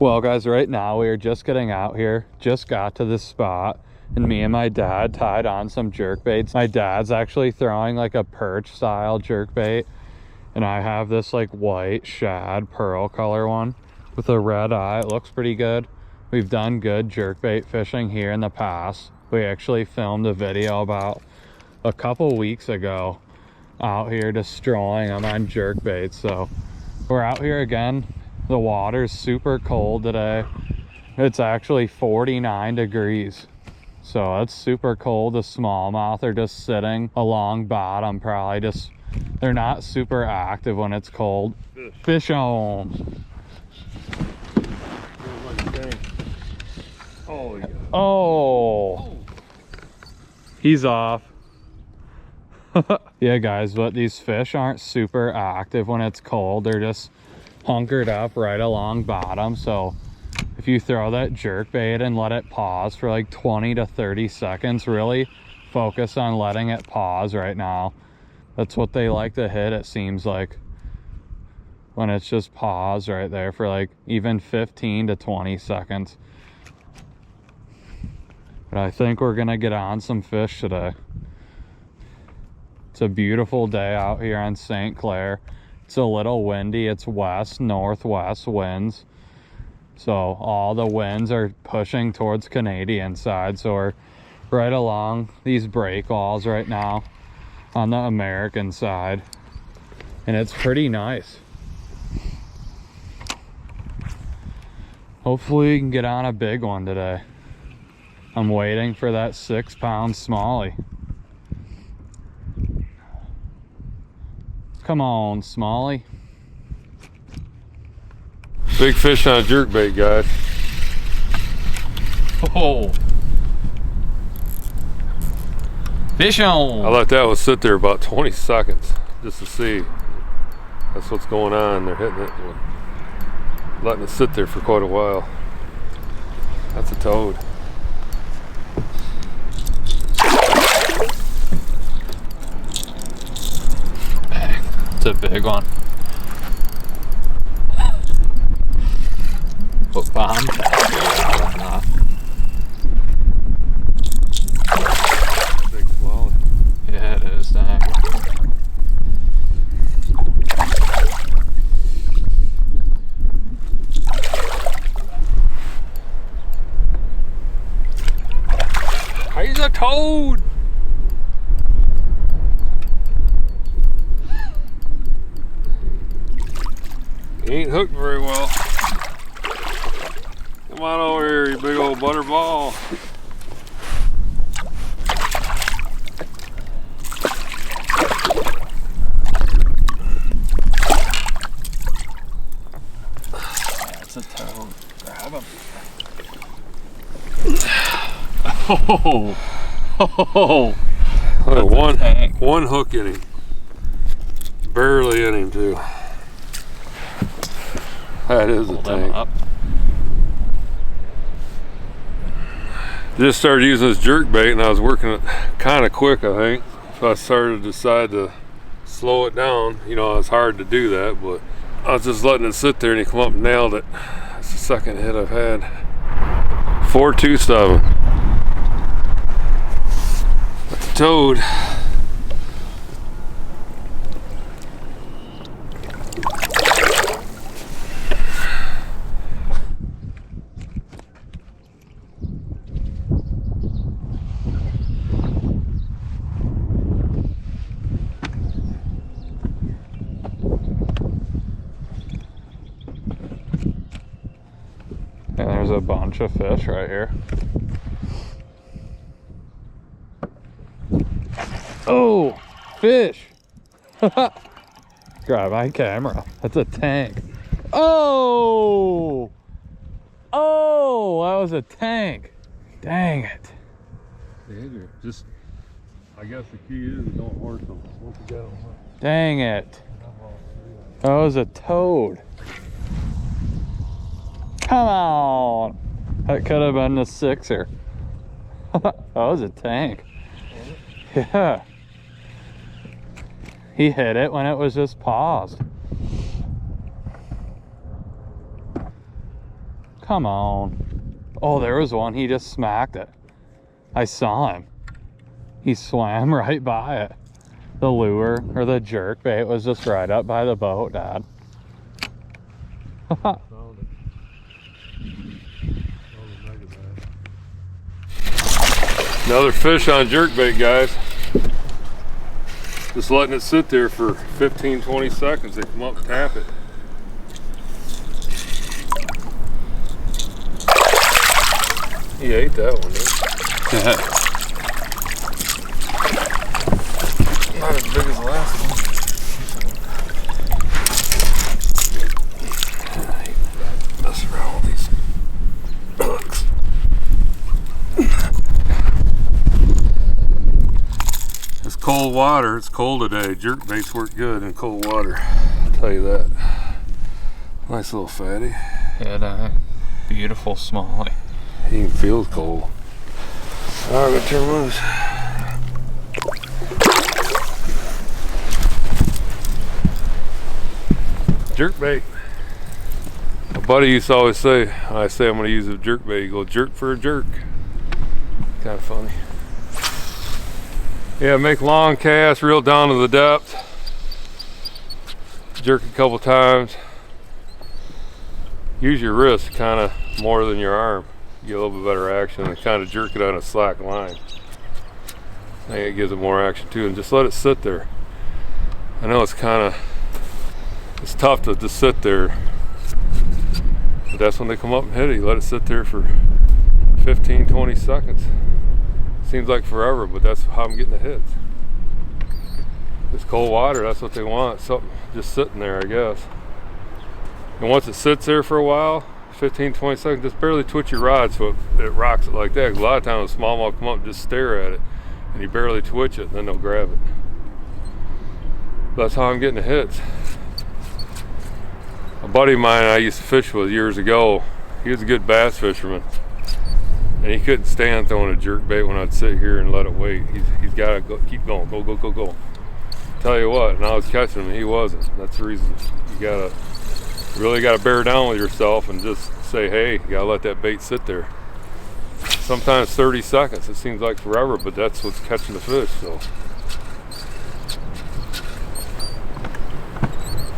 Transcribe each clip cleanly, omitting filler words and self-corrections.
Well guys, right now we are just getting out here, just got to this spot, and me and my dad tied on some jerk baits. My dad's actually throwing like a perch style jerk bait, and I have this like white shad pearl color one with a red eye. It looks pretty good. We've done good jerk bait fishing here in the past. We actually filmed a video about a couple weeks ago out here destroying them on jerk baits. So we're out here again. The water's super cold today. It's actually 49 degrees. So it's super cold. The smallmouth are just sitting along bottom, probably just, they're not super active when it's cold. Fish on. Oh, he's off. Yeah guys, but these fish aren't super active when it's cold. They're just hunkered up right along bottom. So if you throw that jerk bait and let it pause for like 20 to 30 seconds, really focus on letting it pause right now. That's what they like to hit, it seems like, when it's just paused right there for like even 15 to 20 seconds. But I think we're gonna get on some fish today. It's a beautiful day out here on St. Clair. It's a little windy. It's west northwest winds, so all the winds are pushing towards Canadian side. So we're right along these break walls right now on the American side, and it's pretty nice. Hopefully we can get on a big one today. I'm waiting for that 6-pound smallie. Come on, smallie. Big fish on a jerkbait, guys. Oh, fish on. I let that one sit there about 20 seconds just to see. That's what's going on. They're hitting it, letting it sit there for quite a while. That's a toad. It's a big one. What bomb? Big smallie. Yeah, it is, dang. He's a toad. He ain't hooked very well. Come on over here, you big old butterball. That's a toad. Grab him. Oh, one hook in him. Barely in him too. That is a tank. Just started using this jerk bait and I was working it kind of quick, I think. So I started to decide to slow it down. You know, it's hard to do that, but I was just letting it sit there and he come up and nailed it. It's the second hit I've had. 4-2-7. That's a toad. And there's a bunch of fish right here. Oh, fish. Grab my camera. That's a tank. Oh, that was a tank. Dang it. Just, I guess the key is don't horse them. Once you got them. Dang it. That was a toad. Come on. That could have been the 6er. That was a tank. Yeah. He hit it when it was just paused. Come on. Oh, there was one. He just smacked it. I saw him. He swam right by it. The lure or the jerk bait was just right up by the boat, Dad. Another fish on jerkbait, guys. Just letting it sit there for 15-20 seconds. They come up and tap it. He ate that one, dude. Yeah. Not as big as the last one. Mess around with these hooks. It's cold water. It's cold today. Jerkbaits work good in cold water. I'll tell you that. Nice little fatty. Yeah, beautiful smallie. He even feels cold. Alright, I'm gonna turn loose. Jerkbait. My buddy used to always say, when I say I'm gonna use a jerkbait, you go jerk for a jerk. Kind of funny. Yeah, make long casts, reel down to the depth. Jerk a couple times. Use your wrist kind of more than your arm. You get a little bit better action, and kind of jerk it on a slack line. I think it gives it more action too, and just let it sit there. I know it's tough to just sit there, but that's when they come up and hit it. You let it sit there for 15-20 seconds. Seems like forever, but that's how I'm getting the hits. It's cold water, that's what they want. Something just sitting there, I guess. And once it sits there for a while, 15-20 seconds, just barely twitch your rod so it rocks it like that. 'Cause a lot of times smallmouth come up and just stare at it, and you barely twitch it, and then they'll grab it. That's how I'm getting the hits. A buddy of mine I used to fish with years ago, he was a good bass fisherman, and he couldn't stand throwing a jerkbait when I'd sit here and let it wait. He's got to go, keep going, go. Tell you what, and I was catching him and he wasn't. That's the reason. You really gotta bear down with yourself and just say, hey, you gotta let that bait sit there. Sometimes 30 seconds, it seems like forever, but that's what's catching the fish, so.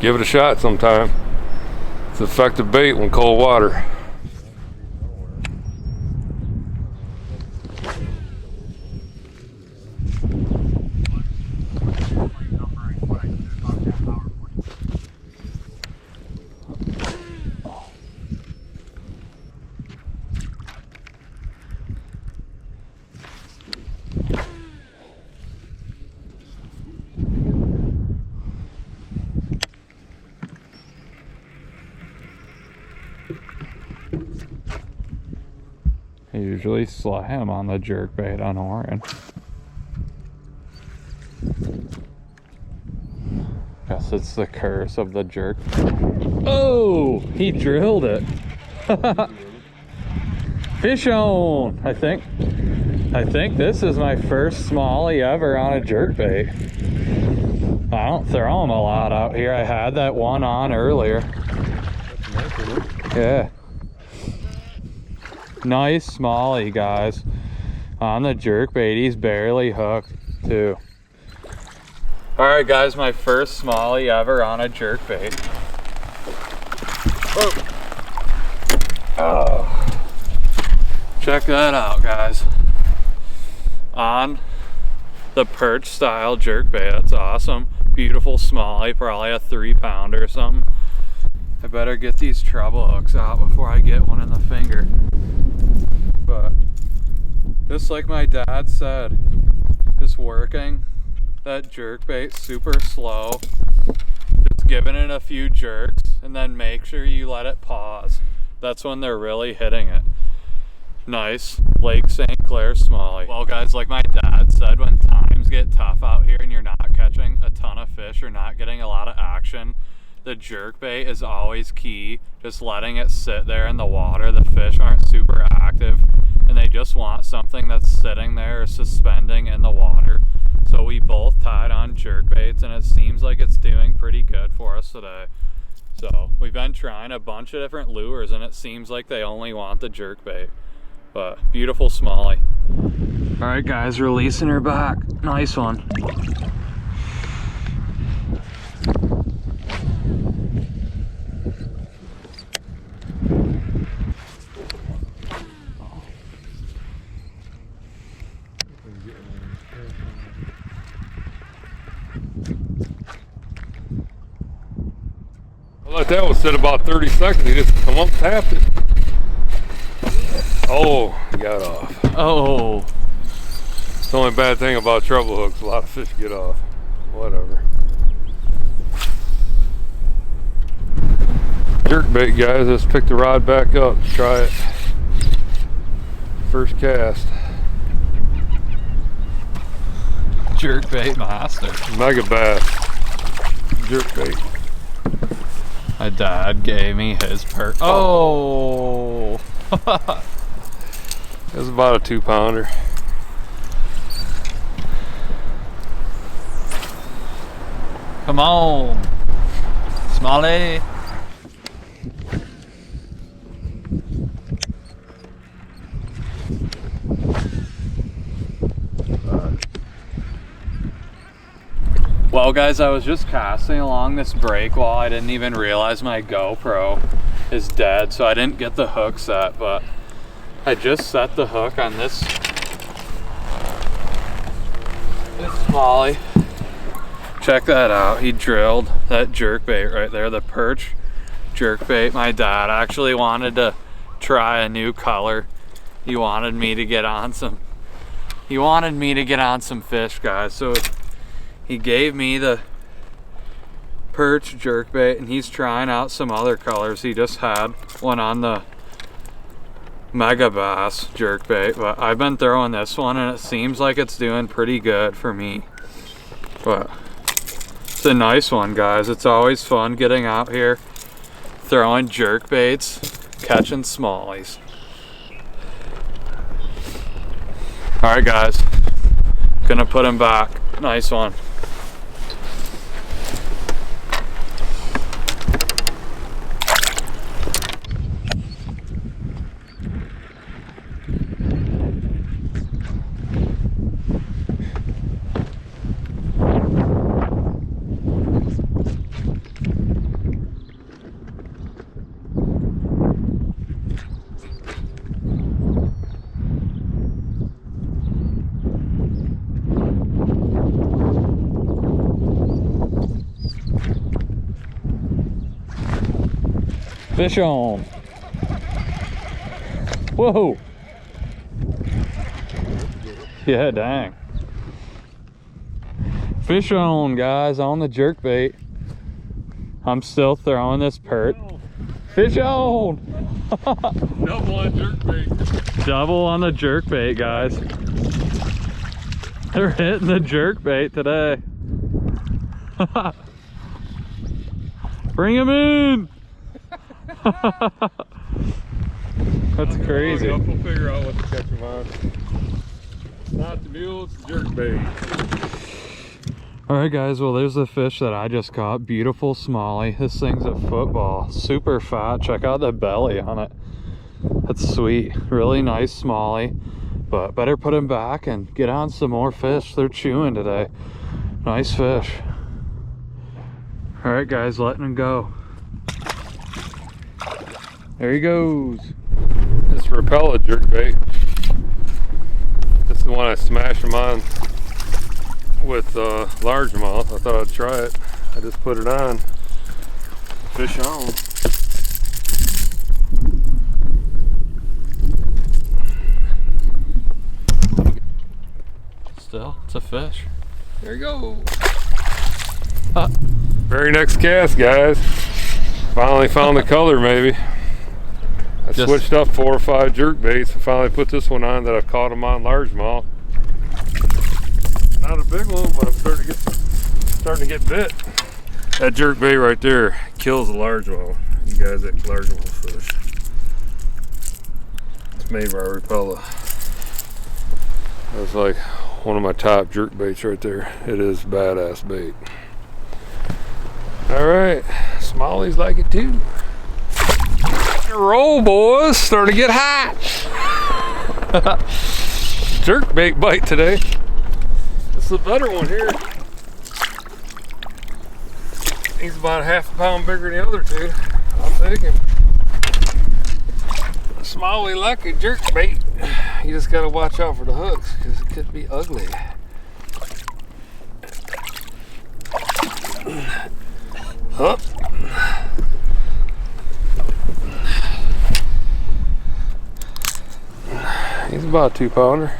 Give it a shot sometime. It's an effective bait when cold water. I usually slam on the jerkbait on Orin. Guess it's the curse of the jerk. Oh, he drilled it. Fish on, I think this is my first smallie ever on a jerkbait. I don't throw them a lot out here. I had that one on earlier. Yeah. Nice smallie, guys. On the jerkbait, he's barely hooked too. All right, guys, my first smallie ever on a jerkbait. Oh, check that out, guys. On the perch style jerkbait. That's awesome. Beautiful smallie, probably a 3-pounder or something. I better get these treble hooks out before I get one in the finger. But just like my dad said, just working that jerkbait super slow, just giving it a few jerks, and then make sure you let it pause. That's when they're really hitting it. Nice Lake St. Clair smallie. Well, guys, like my dad said, when times get tough out here and you're not catching a ton of fish or not getting a lot of action, the jerkbait is always key. Just letting it sit there in the water. The fish aren't super active and they just want something that's sitting there or suspending in the water. So we both tied on jerkbaits and it seems like it's doing pretty good for us today. So we've been trying a bunch of different lures and it seems like they only want the jerkbait. But beautiful smallie. All right guys, releasing her back. Nice one. I let that one sit about 30 seconds. He just come up, tapped it. Oh, he got off. Oh. It's the only bad thing about treble hooks. A lot of fish get off. Whatever. Jerkbait, guys. Let's pick the rod back up. Try it. First cast. Jerkbait master. Mega bass. Jerkbait. My dad gave me his perch. Oh! It was about a 2-pounder. Come on! Smallie! Well guys, I was just casting along this break wall. I didn't even realize my GoPro is dead, so I didn't get the hook set, but I just set the hook on this smallie. Check that out. He drilled that jerkbait right there, the perch jerkbait. My dad actually wanted to try a new color. He wanted me to get on some fish, guys. So he gave me the perch jerkbait and he's trying out some other colors. He just had one on the mega bass jerkbait, but I've been throwing this one and it seems like it's doing pretty good for me. But it's a nice one, guys. It's always fun getting out here throwing jerkbaits, catching smallies. All right guys, gonna put him back. Nice one. Fish on. Whoa. Yeah, dang. Fish on, guys, on the jerkbait. I'm still throwing this perch. Fish on. Double on jerkbait. Double on the jerkbait, guys. They're hitting the jerkbait today. Bring him in. That's crazy. We'll figure out what to catch him on. Not the mule, it's the jerkbait. All right, guys. Well, there's the fish that I just caught. Beautiful smallie. This thing's a football. Super fat. Check out the belly on it. That's sweet. Really nice smallie. But better put him back and get on some more fish. They're chewing today. Nice fish. All right, guys. Letting him go. There he goes. This Rapella jerkbait. This is the one I smashed him on with largemouth. I thought I'd try it. I just put it on. Fish on. Still, it's a fish. There you go. Very next cast, guys. Finally found the color, maybe. I switched up 4 or 5 jerkbaits and finally put this one on that I've caught them on largemouth. Not a big one, but I'm starting to get bit. That jerkbait right there kills the largemouth. You guys that largemouth fish. It's made by Rapella. That's like one of my top jerkbaits right there. It is badass bait. All right, smile. Smallies like it too. Roll, boys, starting to get hot. Jerkbait bite today. This is a better one here. He's about half a pound bigger than the other two. I'll take him. Smalley lucky jerkbait. You just gotta watch out for the hooks because it could be ugly. Up. He's about a 2-pounder.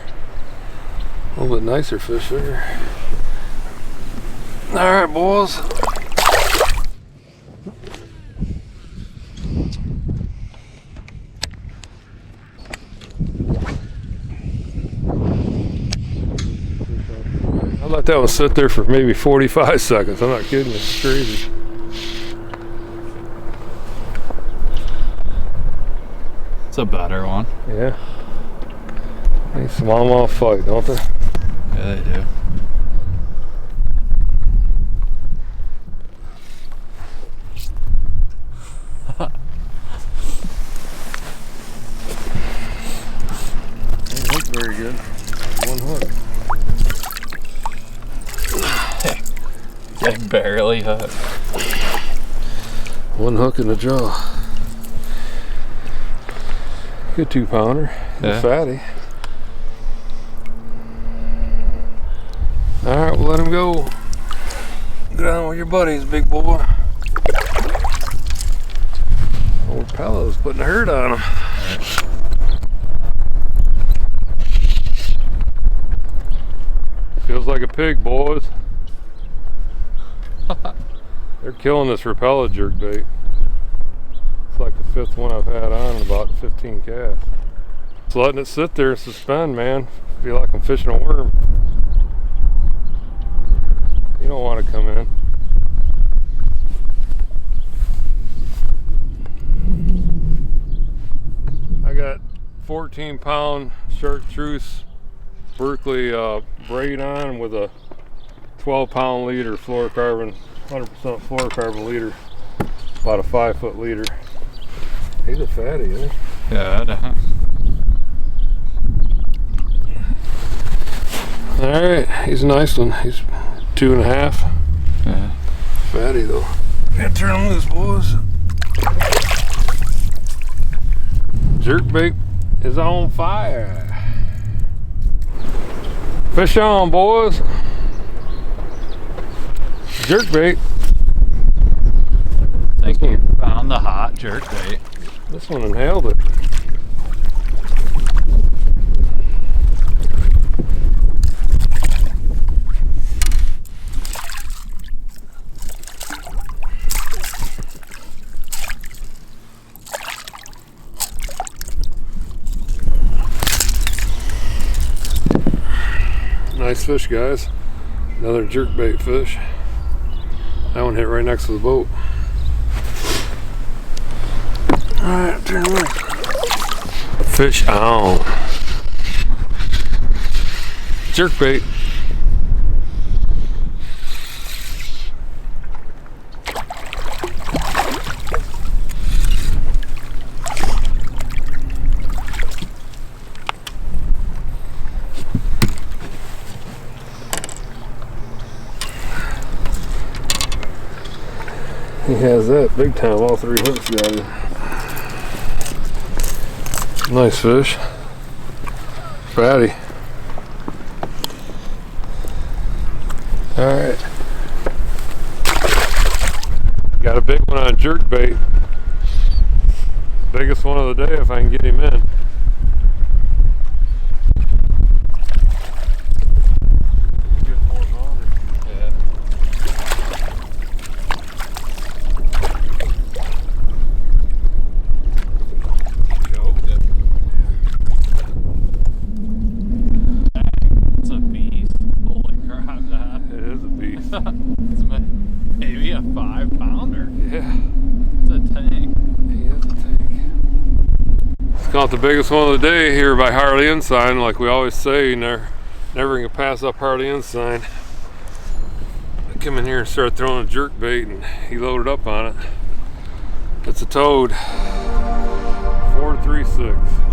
A little bit nicer fish there. All right, boys. I let that one sit there for maybe 45 seconds. I'm not kidding you. It's crazy. It's a better one. Yeah. They smallmouth fight, don't they? Yeah, they do. They look very good. One hook. They barely hook. One hook in the jaw. Good 2-pounder. Yeah. Fatty. Alright, we'll let him go. Get on with your buddies, big boy. Old Pellow's putting a hurt on him. Feels like a pig, boys. They're killing this repellent jerkbait. It's like the 5th one I've had on in about 15 casts. Just letting it sit there and suspend, man. Feel like I'm fishing a worm. You don't want to come in. I got 14-pound chartreuse Berkeley braid on with a 12-pound leader fluorocarbon, 100% fluorocarbon leader, about a 5-foot leader. He's a fatty, isn't he? Yeah, definitely. All right, he's a nice one. He's 2.5. Yeah. Fatty though. Gotta turn him loose, boys. Jerkbait is on fire. Fish on, boys. Jerkbait. Think you found the hot jerkbait. This one inhaled it. Nice fish, guys. Another jerkbait fish. That one hit right next to the boat. Alright, turn loose. Fish on. Jerkbait. He has that big time, all 3 hooks got him. Nice fish. Fatty. Alright. Got a big one on jerkbait. Biggest one of the day if I can get him in. It's maybe a 5-pounder. Yeah. It's a tank. He is a tank. It's caught the biggest one of the day here by Harley Ensign. Like we always say, never gonna pass up Harley Ensign. I come in here and start throwing a jerkbait and he loaded up on it. It's a toad. 436.